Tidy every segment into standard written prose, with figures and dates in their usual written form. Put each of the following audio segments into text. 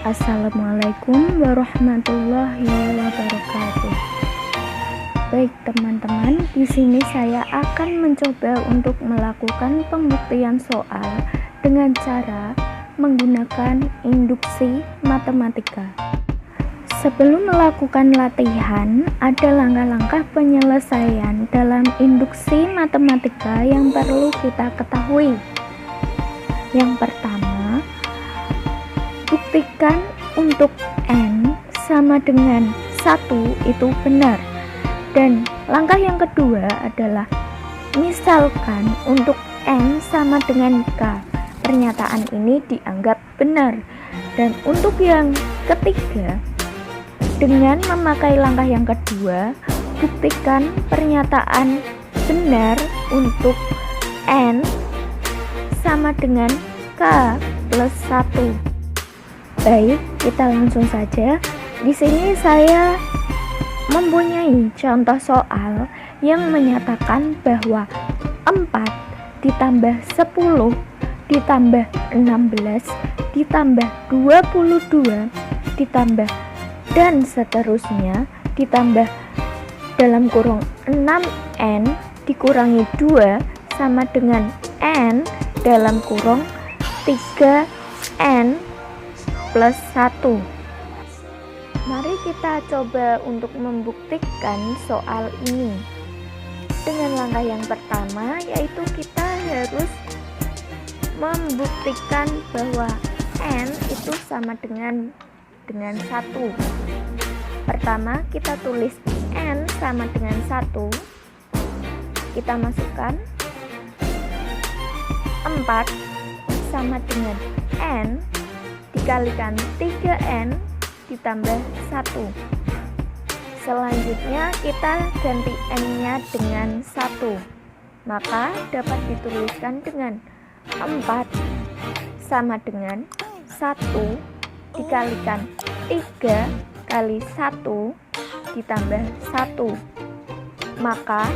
Assalamualaikum warahmatullahi wabarakatuh. Baik teman-teman, di sini saya akan mencoba untuk melakukan pembuktian soal dengan cara menggunakan induksi matematika. Sebelum melakukan latihan, ada langkah-langkah penyelesaian dalam induksi matematika yang perlu kita ketahui. Yang pertama, buktikan untuk N sama dengan 1 itu benar. Dan langkah yang kedua adalah misalkan untuk N sama dengan K, pernyataan ini dianggap benar. Dan untuk yang ketiga, dengan memakai langkah yang kedua, buktikan pernyataan benar untuk N sama dengan K plus 1. Baik, kita langsung saja. Di sini saya mempunyai contoh soal yang menyatakan bahwa 4 ditambah 10 ditambah 16 ditambah 22 ditambah dan seterusnya ditambah dalam kurung 6N dikurangi 2 sama dengan N dalam kurung 3N plus 1. Mari kita coba untuk membuktikan soal ini. Dengan langkah yang pertama, yaitu kita harus membuktikan bahwa N itu sama dengan 1. Pertama, kita tulis N sama dengan 1. Kita masukkan 4 sama dengan N dikalikan 3N ditambah 1. Selanjutnya kita ganti N-nya dengan 1. Maka dapat dituliskan dengan 4 sama dengan 1 dikalikan 3 kali 1 ditambah 1. Maka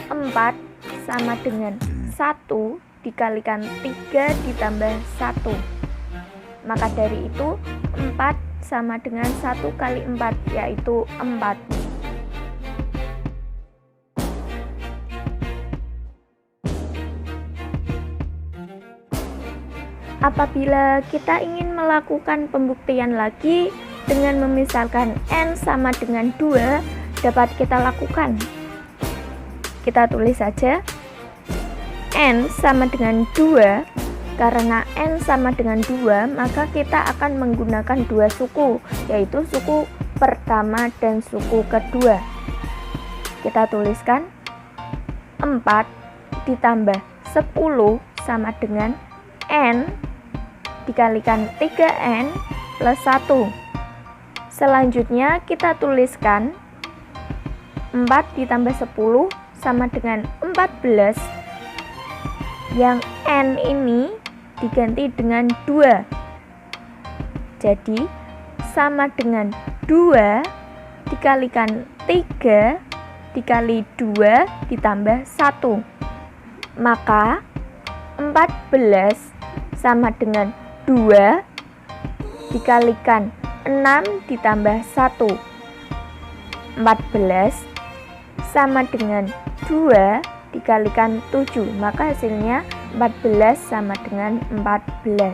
4 sama dengan 1 dikalikan 3 ditambah 1. Maka dari itu 4 sama dengan 1 kali 4, yaitu 4. Apabila kita ingin melakukan pembuktian lagi dengan memisalkan N sama dengan 2, dapat kita lakukan. Kita tulis saja N sama dengan 2. Karena N sama dengan 2, maka kita akan menggunakan dua suku, yaitu suku pertama dan suku kedua. Kita tuliskan 4 ditambah 10 sama dengan N dikalikan 3N plus 1. Selanjutnya kita tuliskan 4 ditambah 10 sama dengan 14. Yang N ini diganti dengan 2. Jadi sama dengan 2 dikalikan 3 dikali 2 ditambah 1. Maka 14 sama dengan 2 dikalikan 6 ditambah 1. 14 sama dengan 2 dikalikan 7, maka hasilnya 14 sama dengan 14.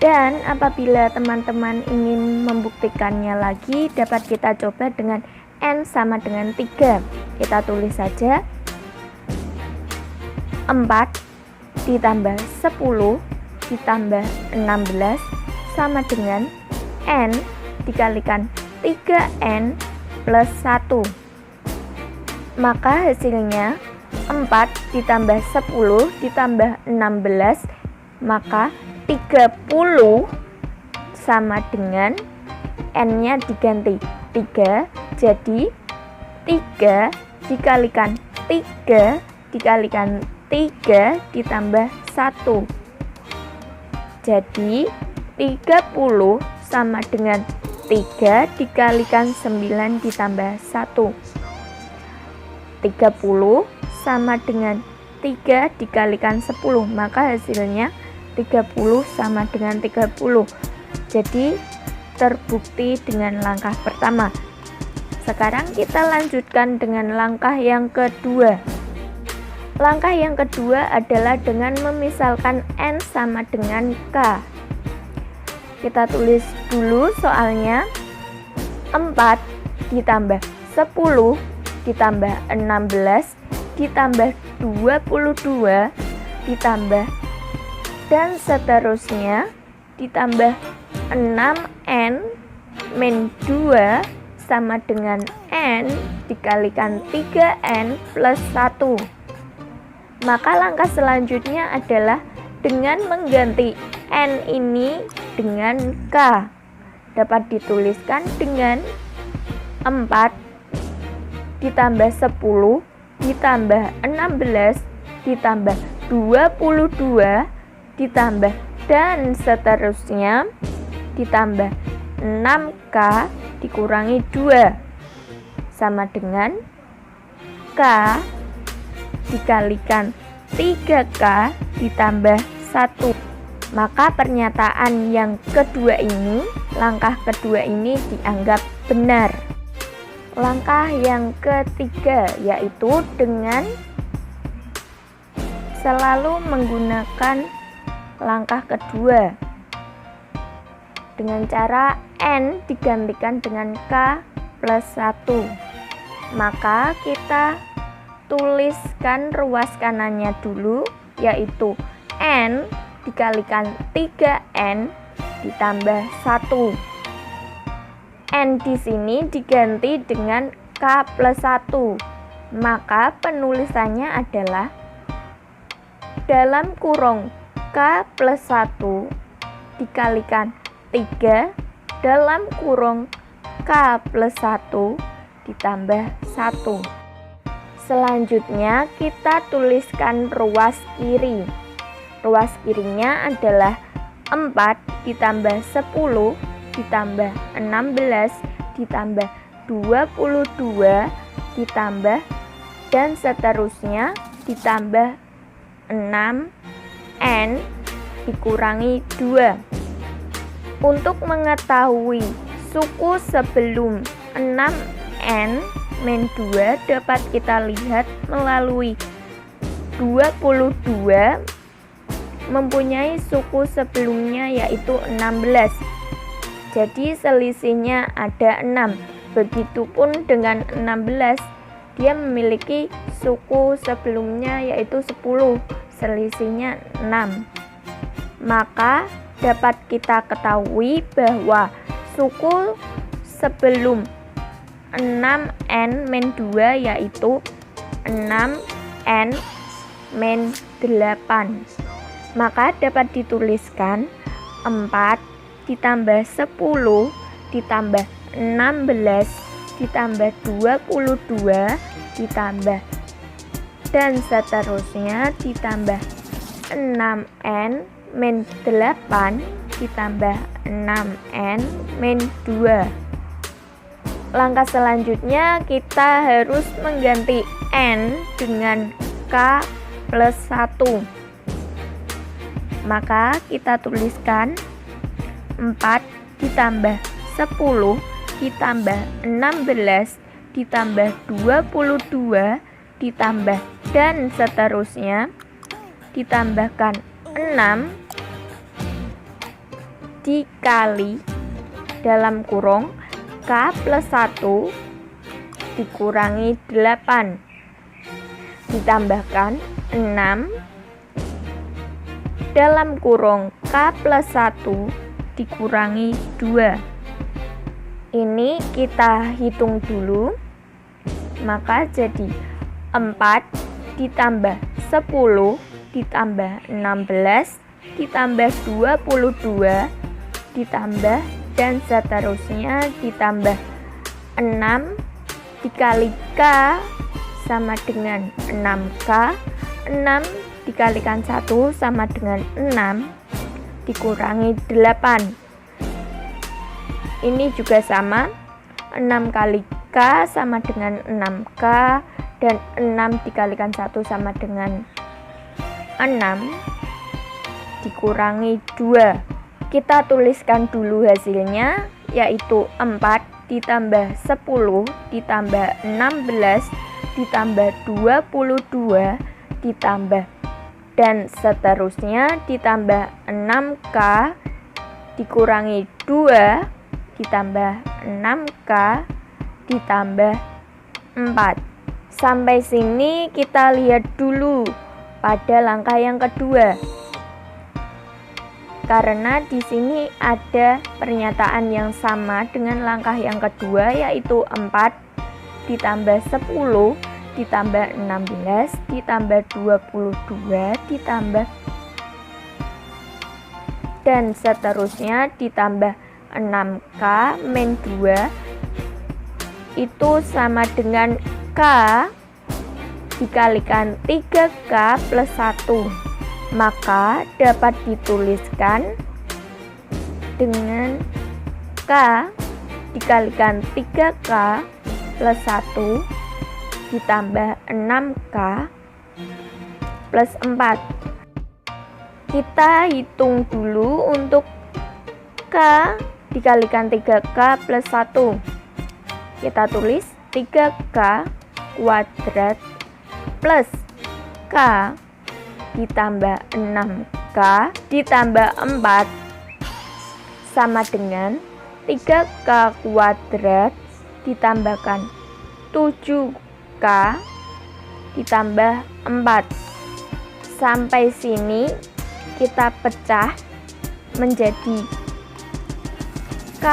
Dan apabila teman-teman ingin membuktikannya lagi, dapat kita coba dengan N sama dengan 3. Kita tulis saja 4 ditambah 10 ditambah 16 sama dengan N dikalikan 3N plus 1. Maka hasilnya 4 ditambah 10 ditambah 16, maka 30 sama dengan N-nya diganti 3, jadi 3 dikalikan 3 dikalikan 3 ditambah 1. Jadi 30 sama dengan 3 dikalikan 9 ditambah 1. 30 sama dengan 3 dikalikan 10, maka hasilnya 30 sama dengan 30. Jadi terbukti dengan langkah pertama. Sekarang kita lanjutkan dengan langkah yang kedua. Langkah yang kedua adalah dengan memisalkan N sama dengan K. Kita tulis dulu soalnya. 4 ditambah 10 ditambah 16 ditambah 22 ditambah dan seterusnya ditambah 6N min 2 sama dengan N dikalikan 3N plus 1. Maka langkah selanjutnya adalah dengan mengganti N ini dengan K. Dapat dituliskan dengan 4 ditambah 10 ditambah 16 ditambah 22 ditambah dan seterusnya ditambah 6K dikurangi 2 sama dengan K dikalikan 3K ditambah 1. Maka pernyataan yang kedua ini, langkah kedua ini dianggap benar. Langkah yang ketiga yaitu dengan selalu menggunakan langkah kedua dengan cara N digantikan dengan K plus 1. Maka kita tuliskan ruas kanannya dulu, yaitu N dikalikan 3N ditambah 1. N di sini diganti dengan K plus 1. Maka penulisannya adalah dalam kurung K plus 1 dikalikan 3 dalam kurung K plus 1 ditambah 1. Selanjutnya kita tuliskan ruas kiri. Ruas kirinya adalah 4 ditambah 10 ditambah 16 ditambah 22 ditambah dan seterusnya ditambah 6N dikurangi 2. Untuk mengetahui suku sebelum 6N min 2 dapat kita lihat melalui 22 mempunyai suku sebelumnya yaitu 16. Jadi selisihnya ada 6. Begitupun dengan 16, dia memiliki suku sebelumnya yaitu 10. Selisihnya 6. Maka dapat kita ketahui bahwa suku sebelum 6N min 2 yaitu 6N min 8. Maka dapat dituliskan 4 ditambah 10 ditambah 16 ditambah 22 ditambah dan seterusnya ditambah 6N min 8 ditambah 6N min 2. Langkah selanjutnya kita harus mengganti N dengan K plus 1. Maka kita tuliskan 4 ditambah 10 ditambah 16 ditambah 22 ditambah dan seterusnya ditambahkan 6 dikali dalam kurung K plus 1 dikurangi 8 ditambahkan 6 dalam kurung K plus 1 dikurangi 2. Ini kita hitung dulu. Maka jadi 4 ditambah 10 ditambah 16 ditambah 22 ditambah dan seterusnya ditambah 6 dikali K sama dengan 6K. 6 dikalikan 1 sama dengan 6 dikurangi 8. Ini juga sama, 6 kali K sama dengan 6K dan 6 dikalikan 1 sama dengan 6 dikurangi 2. Kita tuliskan dulu hasilnya, yaitu 4 ditambah 10 ditambah 16 ditambah 22 ditambah dan seterusnya ditambah 6K dikurangi 2 ditambah 6K ditambah 4. Sampai sini kita lihat dulu pada langkah yang kedua. Karena di sini ada pernyataan yang sama dengan langkah yang kedua, yaitu 4 ditambah 10 ditambah 16 ditambah 22 ditambah dan seterusnya ditambah 6K min 2 itu sama dengan K dikalikan 3K plus 1, maka dapat dituliskan dengan K dikalikan 3K plus 1 ditambah 6K plus 4. Kita hitung dulu untuk K dikalikan 3K plus 1. Kita tulis 3K kuadrat plus K ditambah 6K ditambah 4 sama dengan 3K kuadrat ditambahkan 7K ditambah 4. Sampai sini kita pecah menjadi K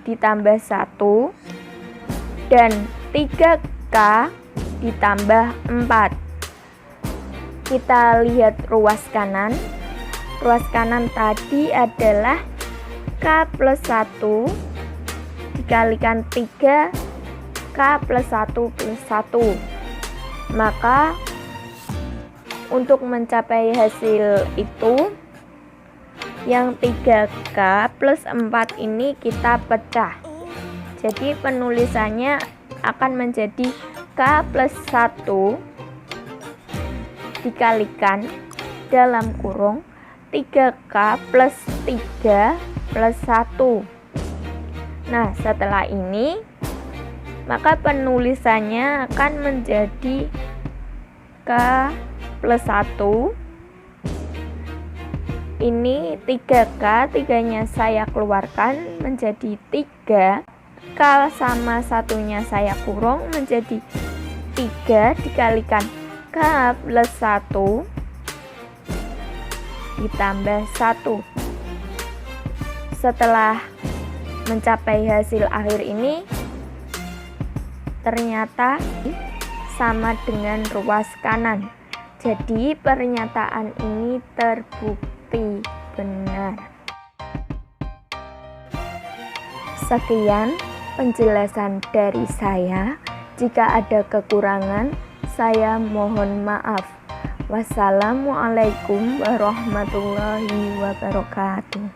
ditambah 1 dan 3K ditambah 4. Kita lihat ruas kanan. Ruas kanan tadi adalah K plus 1 dikalikan 3 K plus 1 plus 1. Maka untuk mencapai hasil itu, yang 3K plus 4 ini kita pecah. Jadi penulisannya akan menjadi K plus 1 dikalikan dalam kurung 3K plus 3 plus 1. Nah, setelah ini maka penulisannya akan menjadi K plus 1. Ini 3K, 3-nya saya keluarkan menjadi 3. K sama 1-nya saya kurung menjadi 3 dikalikan K plus 1 ditambah 1. Setelah mencapai hasil akhir ini, ternyata sama dengan ruas kanan. Jadi pernyataan ini terbukti benar. Sekian penjelasan dari saya. Jika ada kekurangan, saya mohon maaf. Wassalamualaikum warahmatullahi wabarakatuh.